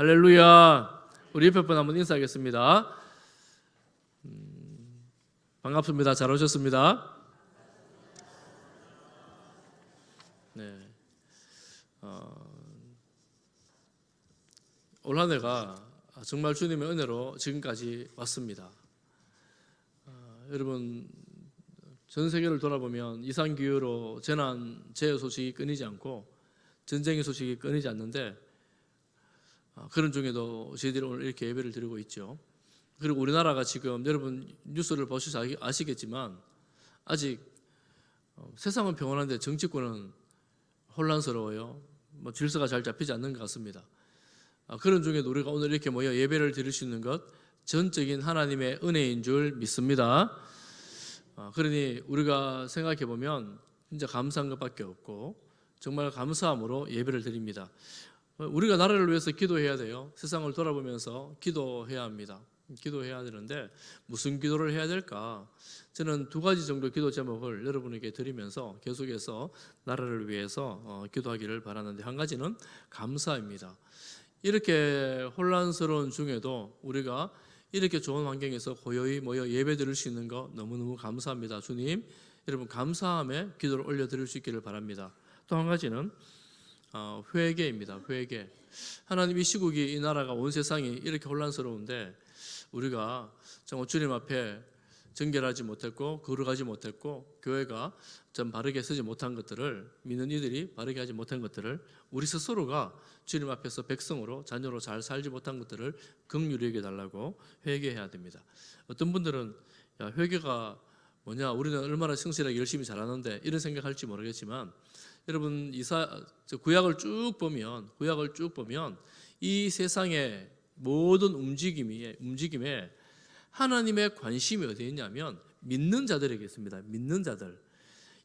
할렐루야. 우리 옆에 분 한번 인사하겠습니다. 반갑습니다. 잘 오셨습니다. 네. 올 한 해가 정말 주님의 은혜로 지금까지 왔습니다. 여러분 전 세계를 돌아보면 이상 기후로 재난, 재해 소식이 끊이지 않고 전쟁의 소식이 끊이지 않는데 그런 중에도 저희들이 오늘 이렇게 예배를 드리고 있죠. 그리고 우리나라가 지금 여러분 뉴스를 보셔서 아시겠지만 아직 세상은 평온한데 정치권은 혼란스러워요. 질서가 잘 잡히지 않는 것 같습니다. 그런 중에도 우리가 오늘 이렇게 모여 예배를 드릴 수 있는 것 전적인 하나님의 은혜인 줄 믿습니다. 그러니 우리가 생각해 보면 진짜 감사한 것밖에 없고 정말 감사함으로 예배를 드립니다. 우리가 나라를 위해서 기도해야 돼요. 세상을 돌아보면서 기도해야 합니다. 기도해야 되는데 무슨 기도를 해야 될까? 저는 두 가지 정도 기도 제목을 여러분에게 드리면서 계속해서 나라를 위해서 기도하기를 바라는데, 한 가지는 감사입니다. 이렇게 혼란스러운 중에도 우리가 이렇게 좋은 환경에서 고요히 모여 예배 드릴 수 있는 거 너무너무 감사합니다. 주님, 여러분 감사함에 기도를 올려드릴 수 있기를 바랍니다. 또 한 가지는 회개입니다. 회개. 하나님, 이 시국이, 이 나라가, 온 세상이 이렇게 혼란스러운데 우리가 정말 주님 앞에 정결하지 못했고 거룩하지 못했고 교회가 좀 바르게 서지 못한 것들을, 믿는 이들이 바르게 하지 못한 것들을 우리 스스로가 주님 앞에서 백성으로 자녀로 잘 살지 못한 것들을 긍휼히 여겨달라고 회개해야 됩니다. 어떤 분들은 야, 회개가 뭐냐, 우리는 얼마나 성실하게 열심히 잘하는데 이런 생각할지 모르겠지만, 여러분 구약을 쭉 보면 이 세상의 모든 움직임에 하나님의 관심이 어디에 있냐면 믿는 자들에게 있습니다. 믿는 자들.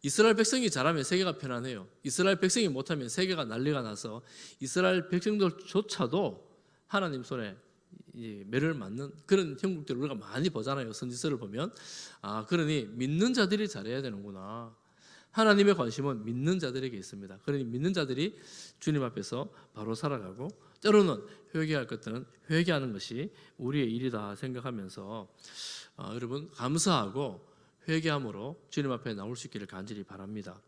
이스라엘 백성이 잘하면 세계가 편안해요. 이스라엘 백성이 못하면 세계가 난리가 나서 이스라엘 백성들조차도 하나님 손에 매를 맞는 그런 형국들을 우리가 많이 보잖아요. 선지서를 보면. 그러니 믿는 자들이 잘해야 되는구나. 하나님의 관심은 믿는 자들에게 있습니다. 그러니 믿는 자들이 주님 앞에서 바로 살아가고, 때로는 회개할 것들은 회개하는 것이 우리의 일이다 생각하면서 여러분 감사하고 회개함으로 주님 앞에 나올 수 있기를 간절히 바랍니다.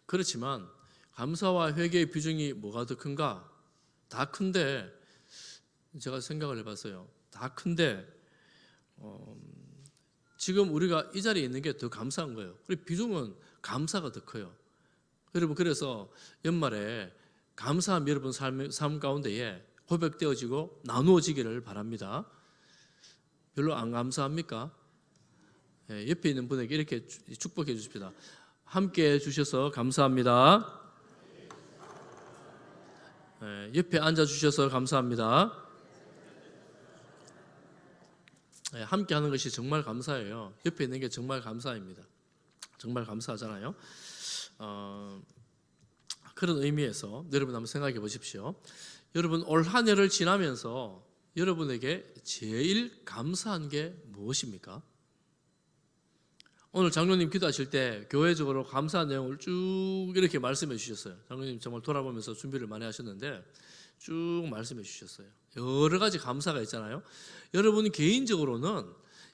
그렇지만 감사와 회개의 비중이 뭐가 더 큰가? 다 큰데, 제가 생각을 해봤어요. 다 큰데 지금 우리가 이 자리에 있는 게 더 감사한 거예요. 그리고 비중은 감사가 더 커요. 여러분, 그래서 연말에 감사함 여러분 삶 가운데에 고백되어지고 나누어지기를 바랍니다. 별로 안 감사합니까? 옆에 있는 분에게 이렇게 축복해 주십시다. 함께 해주셔서 감사합니다. 옆에 앉아주셔서 감사합니다. 함께 하는 것이 정말 감사해요. 옆에 있는 게 정말 감사입니다. 정말 감사하잖아요. 그런 의미에서 여러분 한번 생각해 보십시오. 여러분 올 한 해를 지나면서 여러분에게 제일 감사한 게 무엇입니까? 오늘 장로님 기도하실 때 교회적으로 감사한 내용을 쭉 이렇게 말씀해 주셨어요. 장로님 정말 돌아보면서 준비를 많이 하셨는데 쭉 말씀해 주셨어요. 여러 가지 감사가 있잖아요. 여러분 개인적으로는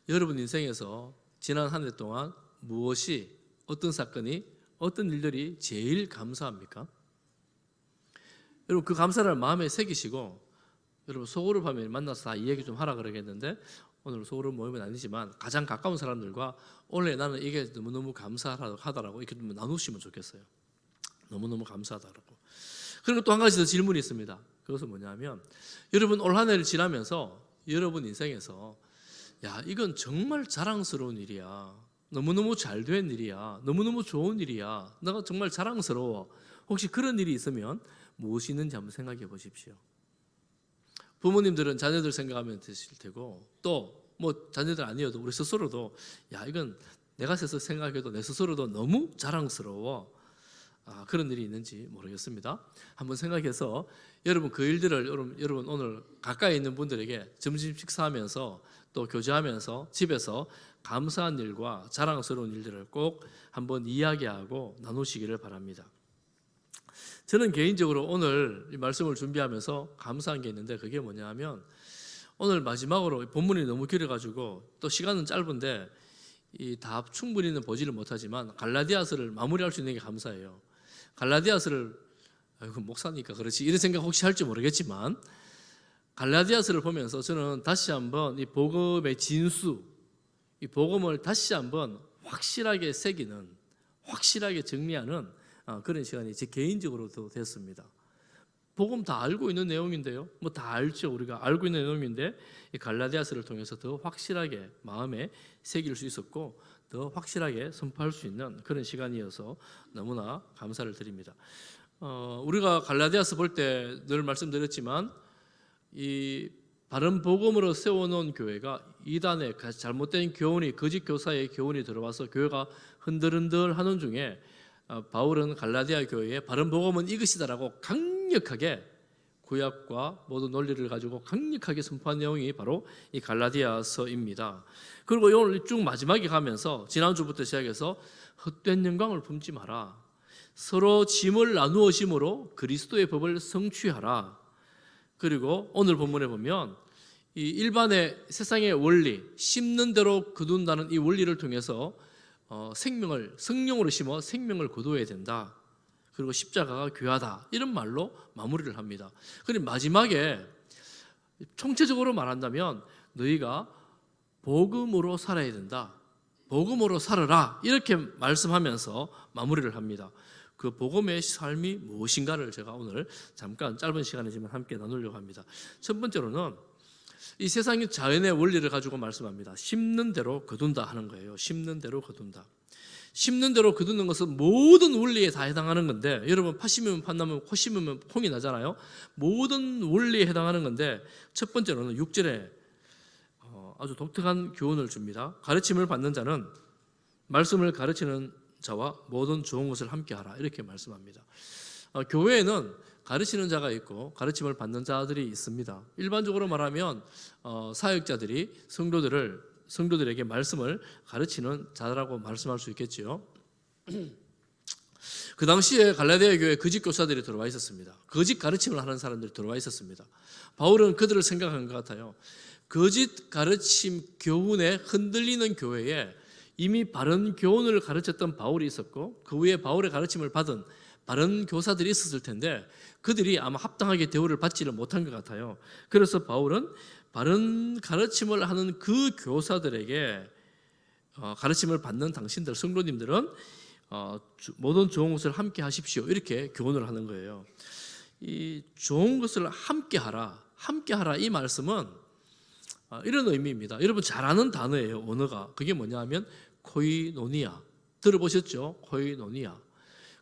여러분 인생에서 지난 한 해 동안 무엇이, 어떤 사건이, 어떤 일들이 제일 감사합니까? 여러분 그 감사를 마음에 새기시고, 여러분 소그룹하면 만나서 다 이 얘기 좀 하라 그러겠는데, 오늘 소그룹 모임은 아니지만 가장 가까운 사람들과 원래 나는 이게 너무너무 감사하다라고 이렇게 좀 나누시면 좋겠어요. 너무너무 감사하다라고. 그리고 또 한 가지 더 질문이 있습니다. 그것은 뭐냐면, 여러분 올 한 해를 지나면서 여러분 인생에서 야, 이건 정말 자랑스러운 일이야, 너무너무 잘된 일이야, 너무너무 좋은 일이야, 내가 정말 자랑스러워, 혹시 그런 일이 있으면 무엇이 있는지 한번 생각해 보십시오. 부모님들은 자녀들 생각하면 되실 테고, 또 뭐 자녀들 아니어도 우리 스스로도 야, 이건 내가 생각해도 내 스스로도 너무 자랑스러워, 그런 일이 있는지 모르겠습니다. 한번 생각해서 여러분 그 일들을 여러분 오늘 가까이 있는 분들에게 점심 식사하면서 또 교제하면서 집에서 감사한 일과 자랑스러운 일들을 꼭 한번 이야기하고 나누시기를 바랍니다. 저는 개인적으로 오늘 이 말씀을 준비하면서 감사한 게 있는데 그게 뭐냐 하면 오늘 마지막으로 본문이 너무 길어가지고 또 시간은 짧은데 이 다 충분히는 보지를 못하지만 갈라디아서를 마무리할 수 있는 게 감사해요. 갈라디아서를 아이고 목사니까 그렇지 이런 생각 혹시 할지 모르겠지만 갈라디아서를 보면서 저는 다시 한번 이 복음의 진수, 이 복음을 다시 한번 확실하게 새기는, 확실하게 정리하는 그런 시간이 제 개인적으로도 됐습니다. 복음 다 알고 있는 내용인데요. 뭐 다 알죠. 우리가 알고 있는 내용인데 이 갈라디아서를 통해서 더 확실하게 마음에 새길 수 있었고 더 확실하게 선포할 수 있는 그런 시간이어서 너무나 감사를 드립니다. 우리가 갈라디아서 볼 때 늘 말씀드렸지만 이 바른 복음으로 세워놓은 교회가 이단의 잘못된 교훈이 거짓 교사의 교훈이 들어와서 교회가 흔들흔들하는 중에 바울은 갈라디아 교회에 바른 복음은 이것이다라고 강력하게 구약과 모든 논리를 가지고 강력하게 선포한 내용이 바로 이 갈라디아서입니다. 그리고 오늘 쭉 마지막에 가면서 지난주부터 시작해서 헛된 영광을 품지 마라. 서로 짐을 나누어 심으로 그리스도의 법을 성취하라. 그리고 오늘 본문에 보면 이 일반의 세상의 원리, 심는 대로 거둔다는 이 원리를 통해서 생명을 성령으로 심어 생명을 거두어야 된다. 그리고 십자가가 귀하다. 이런 말로 마무리를 합니다. 그리고 마지막에 총체적으로 말한다면 너희가 복음으로 살아야 된다. 복음으로 살아라. 이렇게 말씀하면서 마무리를 합니다. 그 복음의 삶이 무엇인가를 제가 오늘 잠깐 짧은 시간이지만 함께 나누려고 합니다. 첫 번째로는 이 세상의 자연의 원리를 가지고 말씀합니다. 심는 대로 거둔다 하는 거예요. 심는 대로 거둔다. 심는 대로 거두는 것은 모든 원리에 다 해당하는 건데 여러분 팥 심으면 팥 나면 콩 심으면 콩이 나잖아요. 모든 원리에 해당하는 건데 첫 번째로는 6절에 아주 독특한 교훈을 줍니다. 가르침을 받는 자는 말씀을 가르치는 자와 모든 좋은 것을 함께하라 이렇게 말씀합니다. 교회에는 가르치는 자가 있고 가르침을 받는 자들이 있습니다. 일반적으로 말하면 사역자들이 성도들에게 말씀을 가르치는 자라고 말씀할 수 있겠지요. 그 당시에 갈라디아 교회에 거짓 교사들이 들어와 있었습니다. 거짓 가르침을 하는 사람들이 들어와 있었습니다. 바울은 그들을 생각한 것 같아요. 거짓 가르침 교훈에 흔들리는 교회에 이미 바른 교훈을 가르쳤던 바울이 있었고 그 후에 바울의 가르침을 받은 바른 교사들이 있었을 텐데 그들이 아마 합당하게 대우를 받지를 못한 것 같아요. 그래서 바울은 바른 가르침을 하는 그 교사들에게 가르침을 받는 당신들 성도님들은 모든 좋은 것을 함께 하십시오 이렇게 교훈을 하는 거예요. 이 좋은 것을 함께 하라 이 말씀은 이런 의미입니다. 여러분 잘 아는 단어예요. 언어가 그게 뭐냐 하면 코이노니아 들어보셨죠? 코이노니아.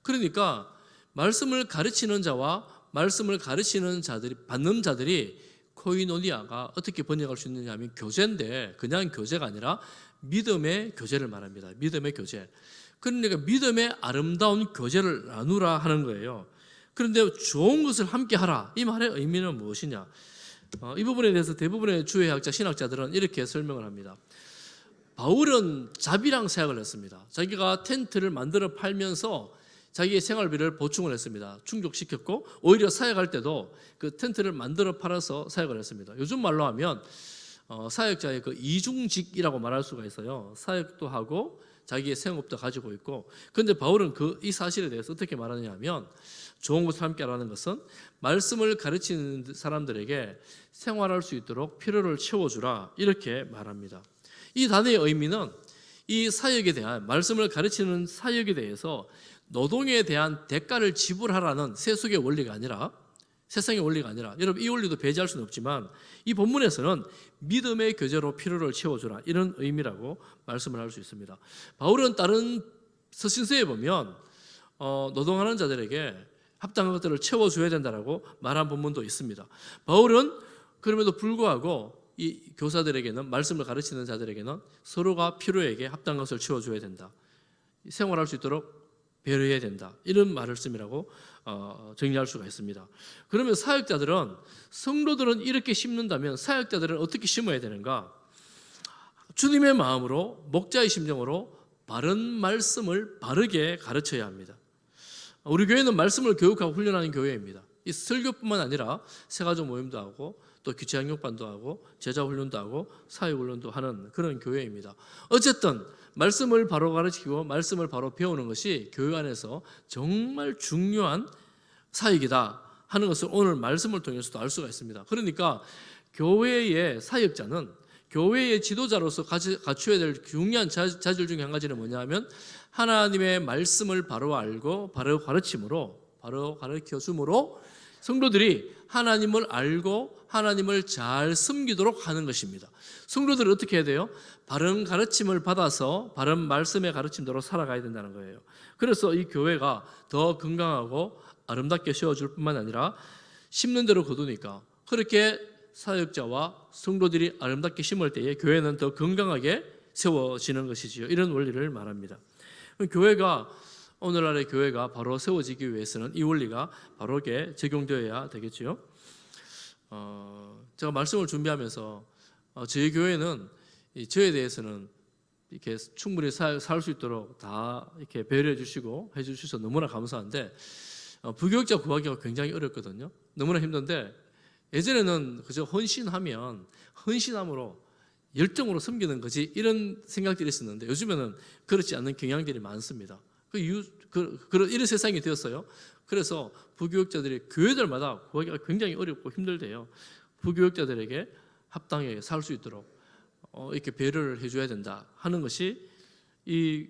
그러니까 말씀을 가르치는 자와 말씀을 가르치는 자들이 받는 자들이 코이노니아가 어떻게 번역할 수 있느냐 하면 교제인데 그냥 교제가 아니라 믿음의 교제를 말합니다. 믿음의 교제. 그러니까 믿음의 아름다운 교제를 나누라 하는 거예요. 그런데 좋은 것을 함께 하라 이 말의 의미는 무엇이냐? 이 부분에 대해서 대부분의 주의학자 신학자들은 이렇게 설명을 합니다. 바울은 자비랑 사역을 했습니다. 자기가 텐트를 만들어 팔면서 자기의 생활비를 보충을 했습니다. 충족시켰고 오히려 사역할 때도 그 텐트를 만들어 팔아서 사역을 했습니다. 요즘 말로 하면 사역자의 그 이중직이라고 말할 수가 있어요. 사역도 하고 자기의 생업도 가지고 있고. 그런데 바울은 이 사실에 대해서 어떻게 말하느냐 하면 좋은 것을 함께 하라는 것은 말씀을 가르치는 사람들에게 생활할 수 있도록 필요를 채워주라 이렇게 말합니다. 이 단어의 의미는 이 사역에 대한 말씀을 가르치는 사역에 대해서 노동에 대한 대가를 지불하라는 세속의 원리가 아니라 세상의 원리가 아니라 여러분 이 원리도 배제할 수는 없지만 이 본문에서는 믿음의 교제로 필요를 채워주라 이런 의미라고 말씀을 할 수 있습니다. 바울은 다른 서신서에 보면 노동하는 자들에게 합당한 것들을 채워줘야 된다라고 말한 본문도 있습니다. 바울은 그럼에도 불구하고 이 교사들에게는 말씀을 가르치는 자들에게는 서로가 필요에게 합당한 것을 채워줘야 된다. 생활할 수 있도록 배려해야 된다. 이런 말씀이라고 정리할 수가 있습니다. 그러면 사역자들은 성도들은 이렇게 심는다면 사역자들은 어떻게 심어야 되는가? 주님의 마음으로 목자의 심정으로 바른 말씀을 바르게 가르쳐야 합니다. 우리 교회는 말씀을 교육하고 훈련하는 교회입니다. 이 설교뿐만 아니라 새가족 모임도 하고 또 기초양육반도 하고 제자훈련도 하고 사회훈련도 하는 그런 교회입니다. 어쨌든 말씀을 바로 가르치고 말씀을 바로 배우는 것이 교회 안에서 정말 중요한 사역이다 하는 것을 오늘 말씀을 통해서도 알 수가 있습니다. 그러니까 교회의 사역자는 교회의 지도자로서 갖춰야 될 중요한 자질 중에 한 가지는 뭐냐면 하나님의 말씀을 바로 알고 바로 가르침으로 바로 가르쳐 줌으로 성도들이 하나님을 알고 하나님을 잘 섬기도록 하는 것입니다. 성도들은 어떻게 해야 돼요? 바른 가르침을 받아서 바른 말씀의 가르침대로 살아가야 된다는 거예요. 그래서 이 교회가 더 건강하고 아름답게 세워줄 뿐만 아니라 심는 대로 거두니까 그렇게 사역자와 성도들이 아름답게 심을 때에 교회는 더 건강하게 세워지는 것이지요. 이런 원리를 말합니다. 교회가 오늘날의 교회가 바로 세워지기 위해서는 이 원리가 바로게 적용되어야 되겠지요. 제가 말씀을 준비하면서 저희 교회는 저에 대해서는 이렇게 충분히 살 수 있도록 다 이렇게 배려해 주시고 해 주셔서 너무나 감사한데 부교육자 구하기가 굉장히 어렵거든요. 너무나 힘든데 예전에는 그저 헌신함으로 열정으로 섬기는 거지 이런 생각들이 있었는데 요즘에는 그렇지 않는 경향들이 많습니다. 이런 세상이 되었어요. 그래서 부교육자들이 교회들마다 구하기가 굉장히 어렵고 힘들대요. 부교육자들에게 합당하게 살 수 있도록 이렇게 배려를 해줘야 된다 하는 것이 이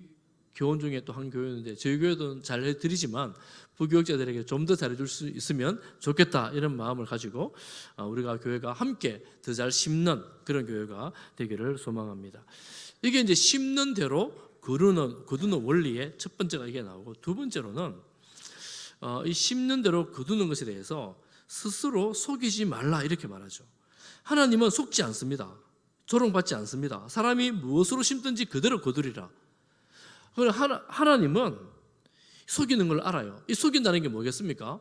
교원 중에 또 한 교회인데 저희 교회도 잘 해드리지만 부교육자들에게 좀 더 잘해줄 수 있으면 좋겠다 이런 마음을 가지고 우리가 교회가 함께 더 잘 심는 그런 교회가 되기를 소망합니다. 이게 이제 심는 대로 거두는 원리의 첫 번째가 이게 나오고 두 번째로는 이 심는 대로 거두는 것에 대해서 스스로 속이지 말라 이렇게 말하죠. 하나님은 속지 않습니다. 조롱받지 않습니다. 사람이 무엇으로 심든지 그대로 거두리라. 하나님은 속이는 걸 알아요. 이 속인다는 게 뭐겠습니까?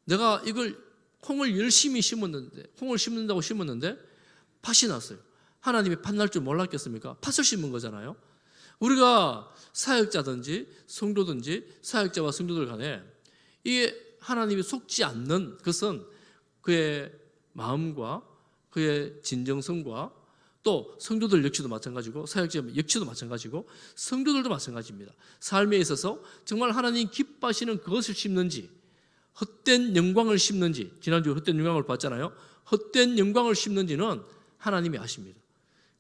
내가 이걸 콩을 열심히 심었는데 콩을 심는다고 심었는데 팥이 났어요. 하나님이 팥 날 줄 몰랐겠습니까? 팥을 심은 거잖아요. 우리가 사역자든지 성도든지 사역자와 성도들 간에 이게 하나님이 속지 않는 것은 그의 마음과 그의 진정성과 또 성도들 역시도 마찬가지고 사역자 역시도 마찬가지고 성도들도 마찬가지입니다. 삶에 있어서 정말 하나님 기뻐하시는 그것을 심는지 헛된 영광을 심는지 지난주에 헛된 영광을 봤잖아요. 헛된 영광을 심는지는 하나님이 아십니다.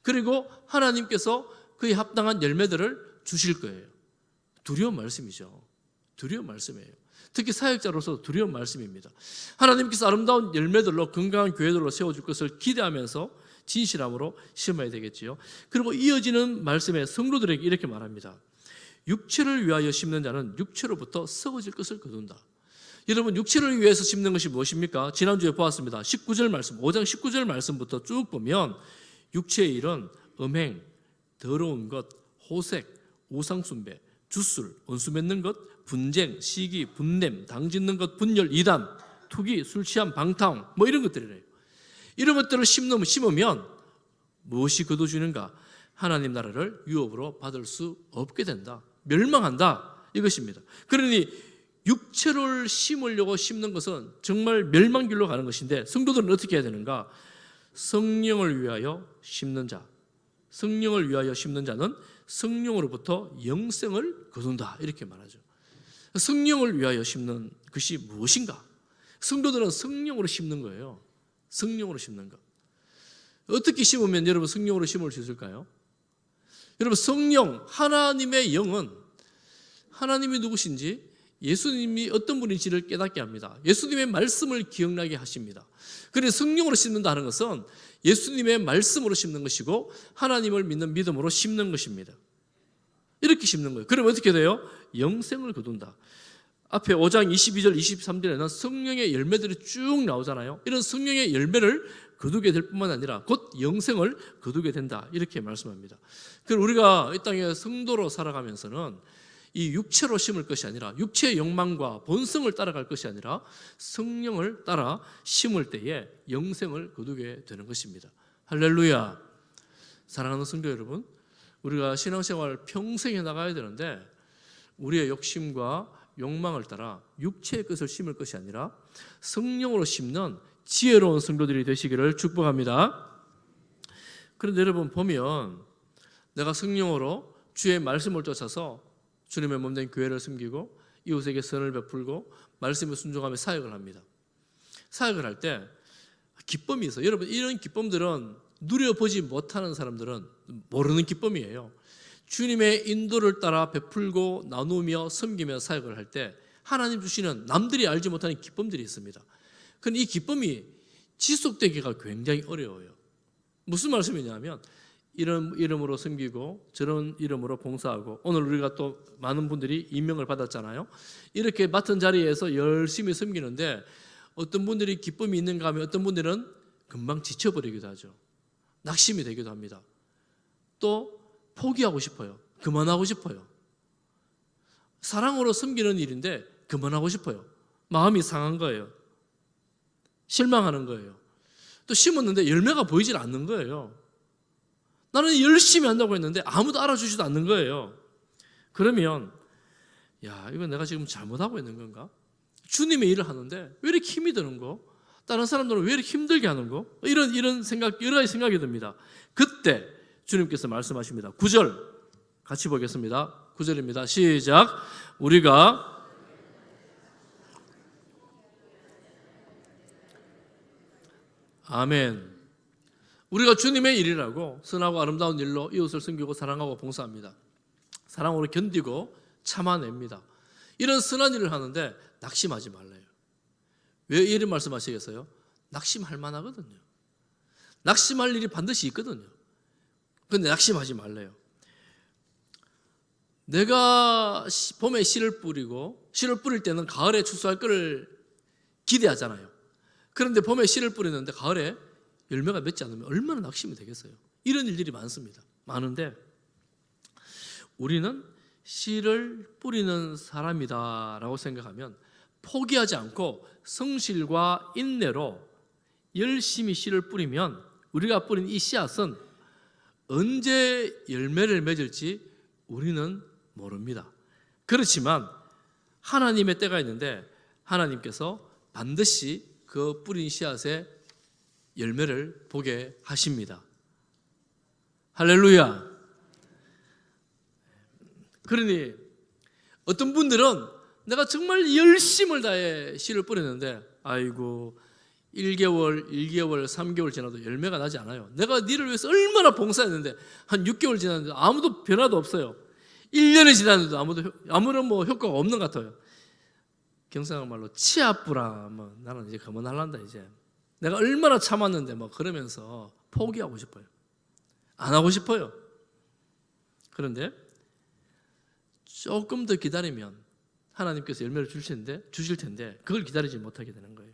그리고 하나님께서 그에 합당한 열매들을 주실 거예요. 두려운 말씀이죠. 두려운 말씀이에요. 특히 사역자로서 두려운 말씀입니다. 하나님께서 아름다운 열매들로 건강한 교회들로 세워줄 것을 기대하면서 진실함으로 심어야 되겠지요. 그리고 이어지는 말씀에 성도들에게 이렇게 말합니다. 육체를 위하여 심는 자는 육체로부터 썩어질 것을 거둔다. 여러분 육체를 위해서 심는 것이 무엇입니까? 지난주에 보았습니다. 19절 말씀, 5장 19절 말씀부터 쭉 보면 육체의 일은 음행, 더러운 것, 호색, 우상숭배, 주술, 원수 맺는 것, 분쟁, 시기, 분냄, 당짓는 것, 분열, 이단, 투기, 술 취함, 방탕 뭐 이런 것들이래요. 이런 것들을 심으면 무엇이 거둬주는가? 하나님 나라를 유업으로 받을 수 없게 된다. 멸망한다. 이것입니다. 그러니 육체를 심으려고 심는 것은 정말 멸망길로 가는 것인데 성도들은 어떻게 해야 되는가? 성령을 위하여 심는 자, 성령을 위하여 심는 자는 성령으로부터 영생을 거둔다 이렇게 말하죠. 성령을 위하여 심는 것이 무엇인가? 성도들은 성령으로 심는 거예요. 성령으로 심는 것. 어떻게 심으면 여러분 성령으로 심을 수 있을까요? 여러분 성령, 하나님의 영은 하나님이 누구신지 예수님이 어떤 분인지를 깨닫게 합니다. 예수님의 말씀을 기억나게 하십니다. 그래서 성령으로 심는다는 것은 예수님의 말씀으로 심는 것이고 하나님을 믿는 믿음으로 심는 것입니다. 이렇게 심는 거예요. 그럼 어떻게 돼요? 영생을 거둔다. 앞에 5장 22절 23절에는 성령의 열매들이 쭉 나오잖아요. 이런 성령의 열매를 거두게 될 뿐만 아니라 곧 영생을 거두게 된다 이렇게 말씀합니다. 그럼 우리가 이 땅에 성도로 살아가면서는 이 육체로 심을 것이 아니라 육체의 욕망과 본성을 따라갈 것이 아니라 성령을 따라 심을 때에 영생을 거두게 되는 것입니다. 할렐루야. 사랑하는 성도 여러분, 우리가 신앙생활 평생 해나가야 되는데 우리의 욕심과 욕망을 따라 육체의 것을 심을 것이 아니라 성령으로 심는 지혜로운 성도들이 되시기를 축복합니다. 그런데 여러분 보면 내가 성령으로 주의 말씀을 쫓아서 주님의 몸된 교회를 섬기고 이웃에게 선을 베풀고 말씀에 순종하며 사역을 합니다. 사역을 할 때 기쁨이 있어요. 여러분 이런 기쁨들은 누려보지 못하는 사람들은 모르는 기쁨이에요. 주님의 인도를 따라 베풀고 나누며 섬기며 사역을 할 때 하나님 주시는 남들이 알지 못하는 기쁨들이 있습니다. 그런데 이 기쁨이 지속되기가 굉장히 어려워요. 무슨 말씀이냐면 이런 이름으로 섬기고 저런 이름으로 봉사하고 오늘 우리가 또 많은 분들이 임명을 받았잖아요. 이렇게 맡은 자리에서 열심히 섬기는데 어떤 분들이 기쁨이 있는가 하면 어떤 분들은 금방 지쳐버리기도 하죠. 낙심이 되기도 합니다. 또 포기하고 싶어요. 그만하고 싶어요. 사랑으로 섬기는 일인데 그만하고 싶어요. 마음이 상한 거예요. 실망하는 거예요. 또 심었는데 열매가 보이질 않는 거예요. 나는 열심히 한다고 했는데 아무도 알아주지도 않는 거예요. 그러면 이건 내가 지금 잘못하고 있는 건가? 주님의 일을 하는데 왜 이렇게 힘이 드는 거? 다른 사람들은 왜 이렇게 힘들게 하는 거? 이런 생각, 여러 가지 생각이 듭니다. 그때 주님께서 말씀하십니다. 9절 같이 보겠습니다. 9절입니다. 시작. 우리가 아멘. 우리가 주님의 일이라고 선하고 아름다운 일로 이웃을 섬기고 사랑하고 봉사합니다. 사랑으로 견디고 참아냅니다. 이런 선한 일을 하는데 낙심하지 말래요. 왜 이런 말씀하시겠어요? 낙심할 만하거든요. 낙심할 일이 반드시 있거든요. 그런데 낙심하지 말래요. 내가 봄에 씨를 뿌리고 씨를 뿌릴 때는 가을에 추수할 것을 기대하잖아요. 그런데 봄에 씨를 뿌리는데 가을에 열매가 맺지 않으면 얼마나 낙심이 되겠어요. 이런 일들이 많습니다. 많은데 우리는 씨를 뿌리는 사람이다라고 생각하면 포기하지 않고 성실과 인내로 열심히 씨를 뿌리면 우리가 뿌린 이 씨앗은 언제 열매를 맺을지 우리는 모릅니다. 그렇지만 하나님의 때가 있는데 하나님께서 반드시 그 뿌린 씨앗의 열매를 보게 하십니다. 할렐루야. 그러니 어떤 분들은 내가 정말 열심을 다해 씨를 뿌렸는데 아이고 1개월, 2개월, 3개월 지나도 열매가 나지 않아요. 내가 니를 위해서 얼마나 봉사했는데 한 6개월 지났는데 아무도 변화도 없어요. 1년이 지났는데도 아무런 효과가 없는 것 같아요. 경상한 말로 치아뿌라 나는 이제 그만할란다 이제. 내가 얼마나 참았는데 그러면서 포기하고 싶어요. 안 하고 싶어요. 그런데 조금 더 기다리면 하나님께서 열매를 주실 텐데 그걸 기다리지 못하게 되는 거예요.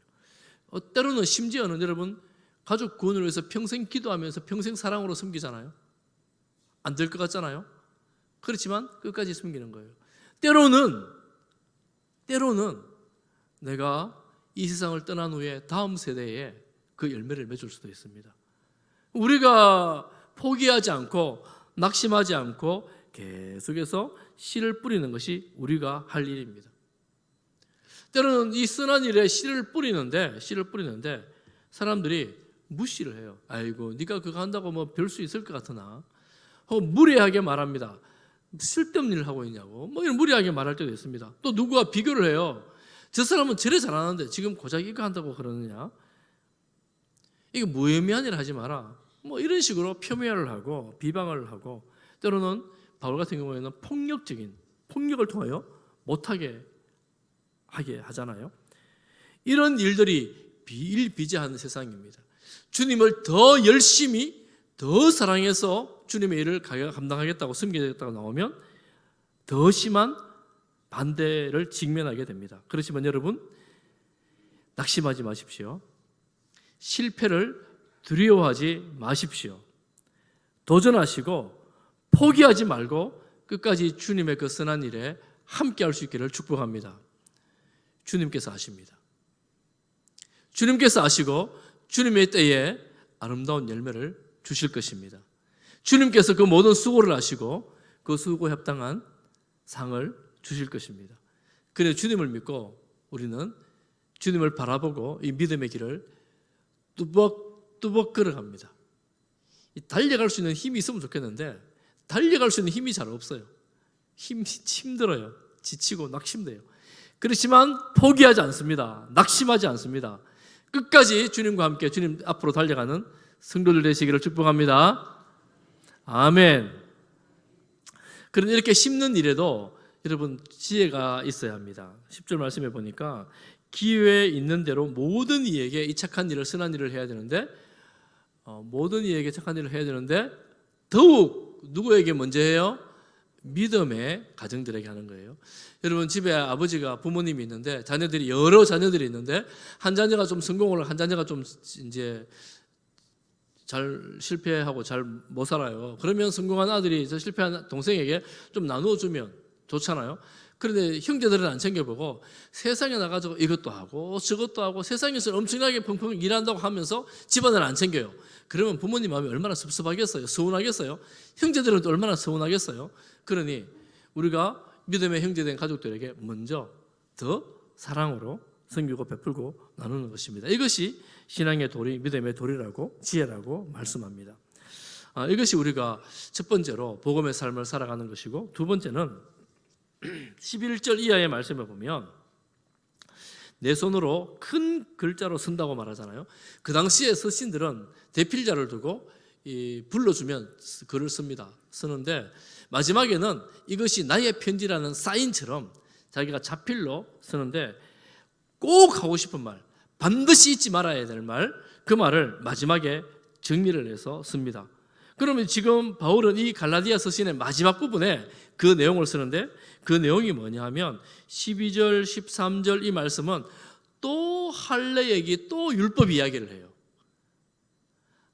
때로는 심지어는 여러분 가족 구원을 위해서 평생 기도하면서 평생 사랑으로 섬기잖아요. 안 될 것 같잖아요. 그렇지만 끝까지 섬기는 거예요. 때로는 내가 이 세상을 떠난 후에 다음 세대에 그 열매를 맺을 수도 있습니다. 우리가 포기하지 않고 낙심하지 않고 계속해서 씨를 뿌리는 것이 우리가 할 일입니다. 때로는 이 선한 일에 씨를 뿌리는데 사람들이 무시를 해요. 아이고 네가 그거 한다고 별 수 있을 것 같으나 무례하게 말합니다. 쓸데없는 일을 하고 있냐고 이런 무례하게 말할 때도 있습니다. 또 누구와 비교를 해요. 저 사람은 저래 잘하는데 지금 고작 이거 한다고 그러느냐. 이거 무의미한 일 하지 마라. 이런 식으로 폄훼를 하고 비방을 하고 때로는 바울 같은 경우에는 폭력을 통하여 못하게 하게 하잖아요. 이런 일들이 비일비재한 세상입니다. 주님을 더 열심히 더 사랑해서 주님의 일을 감당하겠다고 섬기겠다고 나오면 더 심한 반대를 직면하게 됩니다. 그렇지만 여러분 낙심하지 마십시오. 실패를 두려워하지 마십시오. 도전하시고 포기하지 말고 끝까지 주님의 그 선한 일에 함께 할 수 있기를 축복합니다. 주님께서 아십니다. 주님께서 아시고 주님의 때에 아름다운 열매를 주실 것입니다. 주님께서 그 모든 수고를 아시고 그 수고에 합당한 상을 주실 것입니다. 그래 주님을 믿고 우리는 주님을 바라보고 이 믿음의 길을 뚜벅뚜벅 걸어갑니다. 달려갈 수 있는 힘이 있으면 좋겠는데 달려갈 수 있는 힘이 잘 없어요. 힘들어요. 지치고 낙심돼요. 그렇지만 포기하지 않습니다. 낙심하지 않습니다. 끝까지 주님과 함께 주님 앞으로 달려가는 성도들 되시기를 축복합니다. 아멘. 그런데 이렇게 심는 일에도 여러분 지혜가 있어야 합니다. 10절 말씀해 보니까 기회에 있는 대로 모든 이에게 이 착한 일을 선한 일을 해야 되는데 모든 이에게 착한 일을 해야 되는데 더욱 누구에게 먼저 해요? 믿음의 가정들에게 하는 거예요. 여러분 집에 아버지가 부모님이 있는데 자녀들이 여러 자녀들이 있는데 한 자녀가 좀 성공을 한 자녀가 좀 이제 잘 실패하고 잘 못 살아요. 그러면 성공한 아들이 저 실패한 동생에게 좀 나누어 주면 좋잖아요. 그런데 형제들은 안 챙겨보고 세상에 나가서 이것도 하고 저것도 하고 세상에서 엄청나게 펑펑 일한다고 하면서 집안을 안 챙겨요. 그러면 부모님 마음이 얼마나 섭섭하겠어요. 서운하겠어요. 형제들은 또 얼마나 서운하겠어요. 그러니 우리가 믿음의 형제된 가족들에게 먼저 더 사랑으로 섬기고 베풀고 나누는 것입니다. 이것이 신앙의 도리, 믿음의 도리라고 지혜라고 말씀합니다. 이것이 우리가 첫 번째로 복음의 삶을 살아가는 것이고 두 번째는 11절 이하의 말씀을 보면 내 손으로 큰 글자로 쓴다고 말하잖아요. 그 당시에 서신들은 대필자를 두고 불러주면 글을 씁니다. 쓰는데 마지막에는 이것이 나의 편지라는 사인처럼 자기가 자필로 쓰는데 꼭 하고 싶은 말, 반드시 잊지 말아야 될 말, 그 말을 마지막에 정리를 해서 씁니다. 그러면 지금 바울은 이 갈라디아 서신의 마지막 부분에 그 내용을 쓰는데 그 내용이 뭐냐 하면 12절, 13절 이 말씀은 또 할례 얘기, 또 율법 이야기를 해요.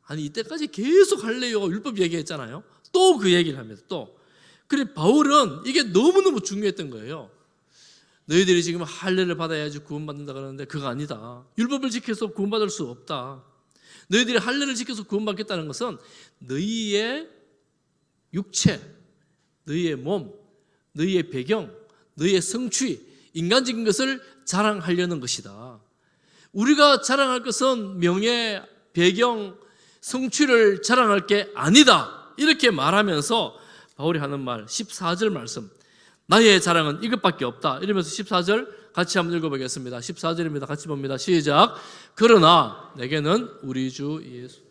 아니 이때까지 계속 할례와 율법 얘기했잖아요. 또 그 얘기를 합니다. 또. 그래 바울은 이게 너무너무 중요했던 거예요. 너희들이 지금 할례를 받아야지 구원받는다 그러는데 그거 아니다. 율법을 지켜서 구원받을 수 없다. 너희들이 할례를 지켜서 구원받겠다는 것은 너희의 육체, 너희의 몸, 너희의 배경, 너희의 성취, 인간적인 것을 자랑하려는 것이다. 우리가 자랑할 것은 명예, 배경, 성취를 자랑할 게 아니다. 이렇게 말하면서 바울이 하는 말 14절 말씀, 나의 자랑은 이것밖에 없다. 이러면서 14절 같이 한번 읽어보겠습니다. 14절입니다. 같이 봅니다. 시작. 그러나 내게는 우리 주 예수.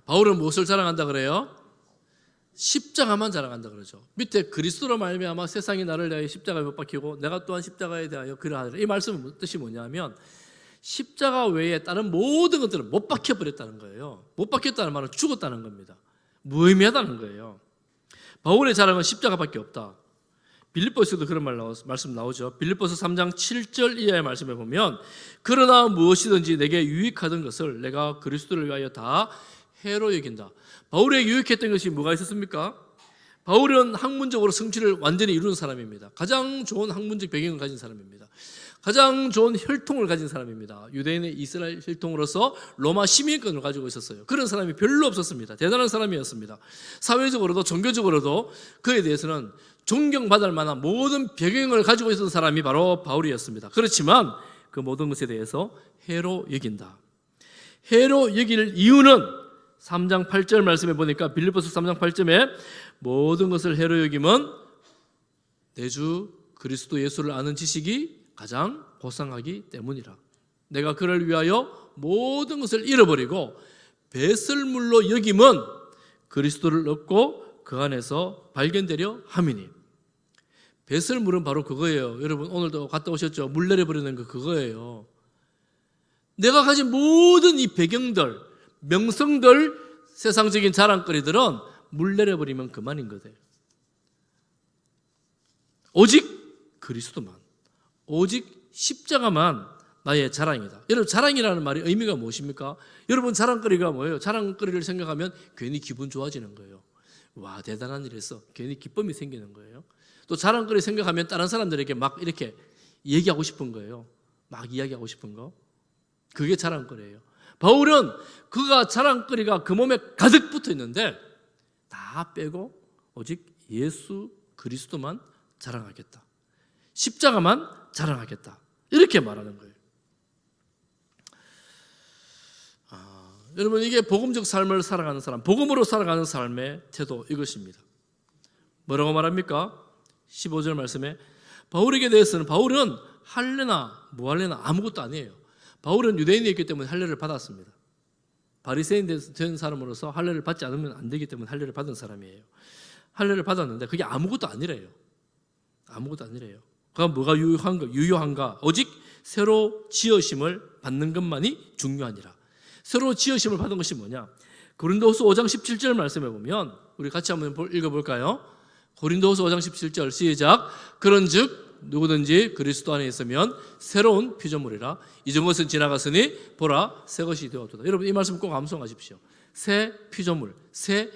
바울은 무엇을 자랑한다 그래요? 십자가만 자랑한다 그러죠. 밑에 그리스도로 말미암아 세상이 나를 대하여 십자가에 못 박히고 내가 또한 십자가에 대하여 그러하리라. 이 말씀의 뜻이 뭐냐면 십자가 외에 다른 모든 것들은 못 박혀버렸다는 거예요. 못 박혔다는 말은 죽었다는 겁니다. 무의미하다는 거예요. 바울의 자랑은 십자가밖에 없다. 빌립보서도 그런 말씀 나오죠. 빌립보서 3장 7절 이하의 말씀에 보면 그러나 무엇이든지 내게 유익하던 것을 내가 그리스도를 위하여 다 해로 여긴다. 바울에게 유익했던 것이 뭐가 있었습니까? 바울은 학문적으로 성취를 완전히 이루는 사람입니다. 가장 좋은 학문적 배경을 가진 사람입니다. 가장 좋은 혈통을 가진 사람입니다. 유대인의 이스라엘 혈통으로서 로마 시민권을 가지고 있었어요. 그런 사람이 별로 없었습니다. 대단한 사람이었습니다. 사회적으로도 종교적으로도 그에 대해서는 존경받을 만한 모든 배경을 가지고 있었던 사람이 바로 바울이었습니다. 그렇지만 그 모든 것에 대해서 해로 여긴다. 해로 여길 이유는 3장 8절 말씀에 보니까 빌립보서 3장 8절에 모든 것을 해로 여기면 내 주 그리스도 예수를 아는 지식이 가장 고상하기 때문이라. 내가 그를 위하여 모든 것을 잃어버리고 배설물로 여김은 그리스도를 얻고 그 안에서 발견되려 함이니. 배설물은 바로 그거예요. 여러분 오늘도 갔다 오셨죠? 물 내려버리는 거 그거예요. 내가 가진 모든 이 배경들, 명성들, 세상적인 자랑거리들은 물 내려버리면 그만인 거예요. 오직 그리스도만, 오직 십자가만 나의 자랑이다. 여러분 자랑이라는 말이 의미가 무엇입니까? 여러분 자랑거리가 뭐예요? 자랑거리를 생각하면 괜히 기분 좋아지는 거예요. 와 대단한 일 했어. 괜히 기쁨이 생기는 거예요. 또 자랑거리 생각하면 다른 사람들에게 막 이렇게 얘기하고 싶은 거예요. 막 이야기하고 싶은 거, 그게 자랑거리예요. 바울은 그가 자랑거리가 그 몸에 가득 붙어 있는데 다 빼고 오직 예수 그리스도만 자랑하겠다, 십자가만 자랑하겠다, 이렇게 말하는 거예요. 여러분, 이게 복음적 삶을 살아가는 사람, 복음으로 살아가는 삶의 태도, 이것입니다. 뭐라고 말합니까? 15절 말씀에 바울에게 대해서는, 바울은 할례나 무할례나 아무것도 아니에요. 바울은 유대인이었기 때문에 할례를 받았습니다. 바리새인 된 사람으로서 할례를 받지 않으면 안 되기 때문에 할례를 받은 사람이에요. 할례를 받았는데 그게 아무것도 아니래요. 아무것도 아니래요. 그럼 뭐가 유효한가? 오직 새로 지으심을 받는 것만이 중요하니라. 새로 지으심을 받은 것이 뭐냐? 고린도후서 5장 17절 말씀에 보면, 우리 같이 한번 읽어볼까요? 고린도후서 5장 17절 시작. 그런즉 누구든지 그리스도 안에 있으면 새로운 피조물이라. 이전 것은 지나갔으니 보라 새 것이 되었도다. 여러분, 이 말씀 꼭 암송하십시오. 새 피조물, 새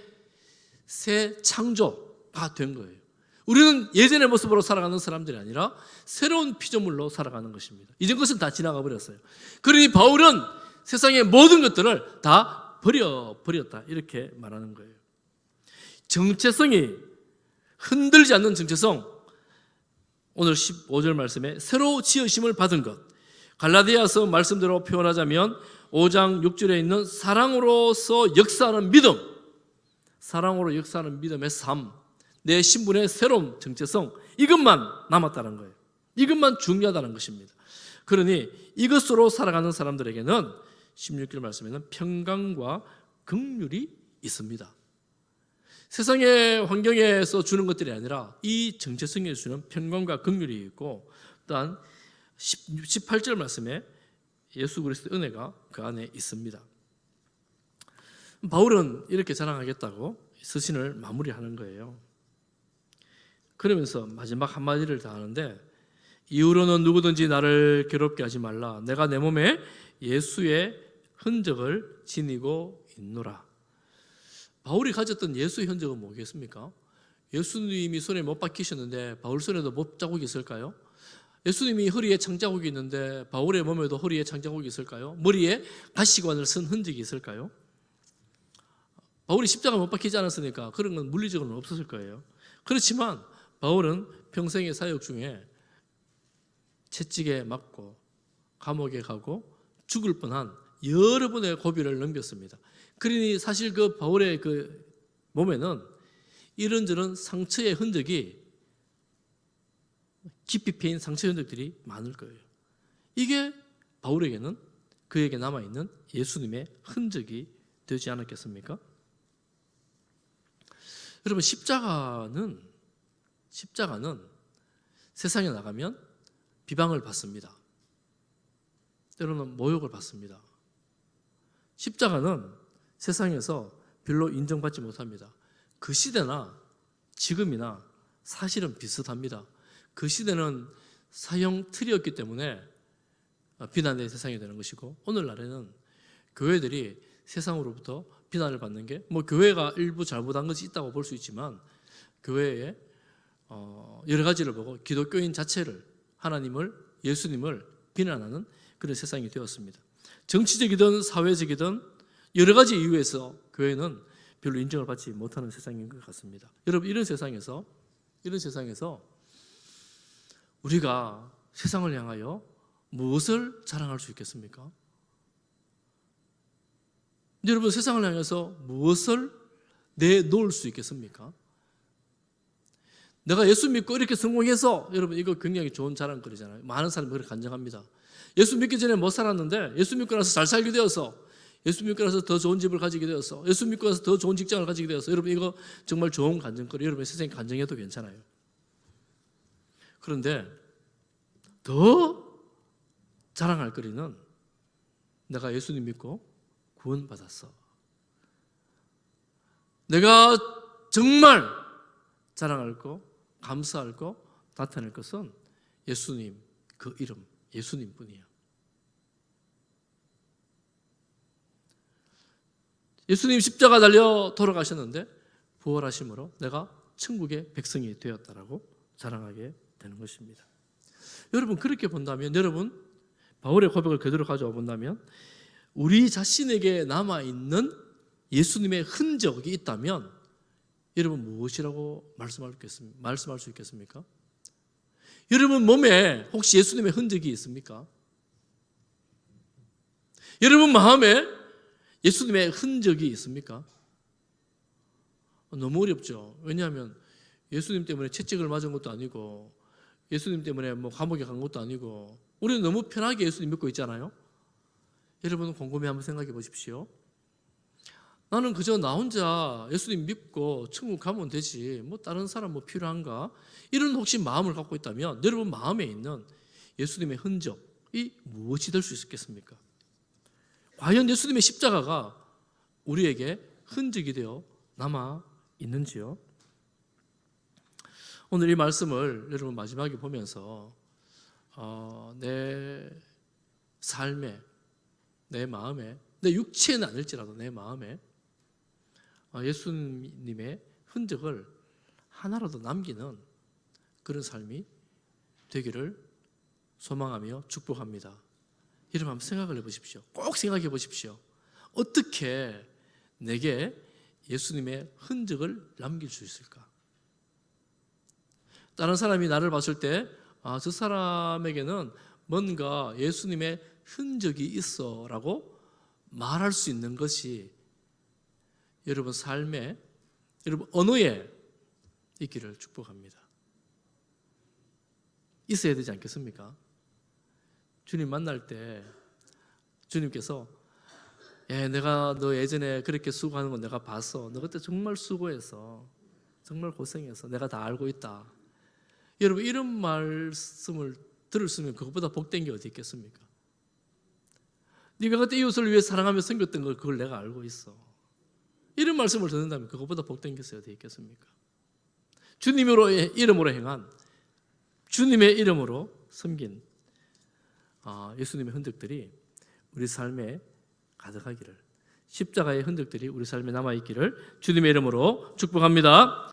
창조가 된 거예요. 우리는 예전의 모습으로 살아가는 사람들이 아니라 새로운 피조물로 살아가는 것입니다. 이전 것은 다 지나가 버렸어요. 그러니 바울은 세상의 모든 것들을 다 버렸다, 이렇게 말하는 거예요. 정체성이 흔들지 않는 정체성, 오늘 15절 말씀에 새로 지으심을 받은 것, 갈라디아서 말씀대로 표현하자면 5장 6절에 있는 사랑으로서 역사하는 믿음, 사랑으로 역사하는 믿음의 삶, 내 신분의 새로운 정체성, 이것만 남았다는 거예요. 이것만 중요하다는 것입니다. 그러니 이것으로 살아가는 사람들에게는 16절 말씀에는 평강과 긍휼이 있습니다. 세상의 환경에서 주는 것들이 아니라 이 정체성에 주는 평강과 긍휼이 있고, 또한 18절 말씀에 예수 그리스도의 은혜가 그 안에 있습니다. 바울은 이렇게 자랑하겠다고 서신을 마무리하는 거예요. 그러면서 마지막 한마디를 다 하는데, 이후로는 누구든지 나를 괴롭게 하지 말라. 내가 내 몸에 예수의 흔적을 지니고 있노라. 바울이 가졌던 예수의 흔적은 뭐겠습니까? 예수님이 손에 못 박히셨는데 바울 손에도 못 자국이 있을까요? 예수님이 허리에 창자국이 있는데 바울의 몸에도 허리에 창자국이 있을까요? 머리에 가시관을 쓴 흔적이 있을까요? 바울이 십자가 못 박히지 않았으니까 그런 건 물리적으로는 없었을 거예요. 그렇지만 바울은 평생의 사역 중에 채찍에 맞고 감옥에 가고 죽을 뻔한 여러 번의 고비를 넘겼습니다. 그러니 사실 그 바울의 그 몸에는 이런저런 상처의 흔적이, 깊이 패인 상처의 흔적들이 많을 거예요. 이게 바울에게는 그에게 남아있는 예수님의 흔적이 되지 않았겠습니까? 여러분, 십자가는 세상에 나가면 비방을 받습니다. 때로는 모욕을 받습니다. 십자가는 세상에서 별로 인정받지 못합니다. 그 시대나 지금이나 사실은 비슷합니다. 그 시대는 사형 틀이었기 때문에 비난의 대상이 되는 것이고, 오늘날에는 교회들이 세상으로부터 비난을 받는 게, 교회가 일부 잘못한 것이 있다고 볼 수 있지만 교회의 여러 가지를 보고 기독교인 자체를, 하나님을, 예수님을 비난하는 그런 세상이 되었습니다. 정치적이든 사회적이든 여러 가지 이유에서 교회는 별로 인정을 받지 못하는 세상인 것 같습니다. 여러분, 이런 세상에서 우리가 세상을 향하여 무엇을 자랑할 수 있겠습니까? 여러분, 세상을 향해서 무엇을 내놓을 수 있겠습니까? 내가 예수 믿고 이렇게 성공해서, 여러분, 이거 굉장히 좋은 자랑거리잖아요. 많은 사람이 그렇게 간증합니다. 예수 믿기 전에 못 살았는데 예수 믿고 나서 잘 살게 되어서, 예수 믿고 나서 더 좋은 집을 가지게 되어서, 예수 믿고 나서 더 좋은 직장을 가지게 되어서, 여러분, 이거 정말 좋은 간증거리, 여러분 세상에 간증해도 괜찮아요. 그런데 더 자랑할 거리는 내가 예수님 믿고 구원받았어. 내가 정말 자랑할 거, 감사할 거, 나타낼 것은 예수님, 그 이름, 예수님 뿐이야. 예수님 십자가 달려 돌아가셨는데 부활하심으로 내가 천국의 백성이 되었다라고 자랑하게 되는 것입니다. 여러분, 그렇게 본다면 여러분 바울의 고백을 그대로 가져와 본다면 우리 자신에게 남아있는 예수님의 흔적이 있다면 여러분 무엇이라고 말씀할 수 있겠습니까? 여러분 몸에 혹시 예수님의 흔적이 있습니까? 여러분 마음에 예수님의 흔적이 있습니까? 너무 어렵죠. 왜냐하면 예수님 때문에 채찍을 맞은 것도 아니고 예수님 때문에 뭐 감옥에 간 것도 아니고 우리는 너무 편하게 예수님 믿고 있잖아요. 여러분 곰곰이 한번 생각해 보십시오. 나는 그저 나 혼자 예수님 믿고 천국 가면 되지 뭐 다른 사람 뭐 필요한가? 이런 혹시 마음을 갖고 있다면 여러분 마음에 있는 예수님의 흔적이 무엇이 될 수 있겠습니까? 과연 예수님의 십자가가 우리에게 흔적이 되어 남아 있는지요? 오늘 이 말씀을 여러분 마지막에 보면서 내 삶에, 내 마음에, 내 육체는 아닐지라도 내 마음에 예수님의 흔적을 하나라도 남기는 그런 삶이 되기를 소망하며 축복합니다. 여러분 한번 생각을 해보십시오. 꼭 생각해 보십시오. 어떻게 내게 예수님의 흔적을 남길 수 있을까? 다른 사람이 나를 봤을 때 저 사람에게는 뭔가 예수님의 흔적이 있어 라고 말할 수 있는 것이 여러분 삶에, 여러분 언어에 있기를 축복합니다. 있어야 되지 않겠습니까? 주님 만날 때 주님께서 내가 너 예전에 그렇게 수고하는 거 내가 봤어. 너 그때 정말 수고했어. 정말 고생했어. 내가 다 알고 있다. 여러분 이런 말씀을 들었으면 그것보다 복된 게 어디 있겠습니까? 네가 그때 이웃을 위해 사랑하며 섬겼던 걸 그걸 내가 알고 있어. 이런 말씀을 듣는다면 그것보다 복된 게 어디 있겠습니까? 주님의 이름으로 행한, 주님의 이름으로 섬긴 예수님의 흔적들이 우리 삶에 가득하기를, 십자가의 흔적들이 우리 삶에 남아있기를 주님의 이름으로 축복합니다.